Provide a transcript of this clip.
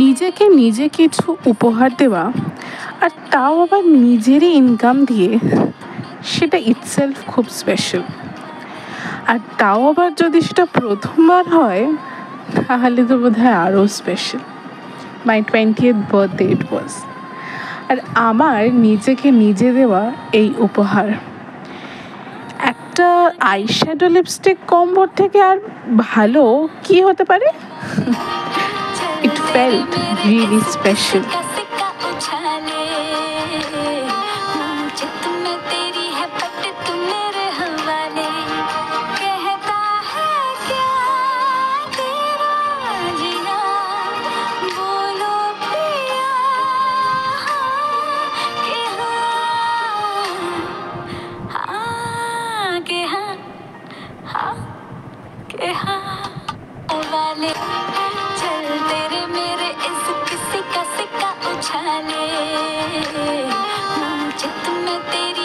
নিজেকে নিজে কিছু উপহার দেওয়া, আর তাও আবার নিজেরই ইনকাম দিয়ে, সেটা ইটসেলফ খুব স্পেশাল। আর তাও আবার যদি সেটা প্রথমবার হয়, তাহলে তো বোধহয় আরও স্পেশাল। মাই 20th বার্থডে ইট ওয়াজ। আর আমার নিজেকে নিজে দেওয়া এই উপহার একটা আইশ্যাডো লিপস্টিক কম্বোর থেকে আর ভালো কি হতে পারে? It felt really special. चल तेरे मेरे इस किसी का सिक्का उछाले, मुझे तुम्हें तेरी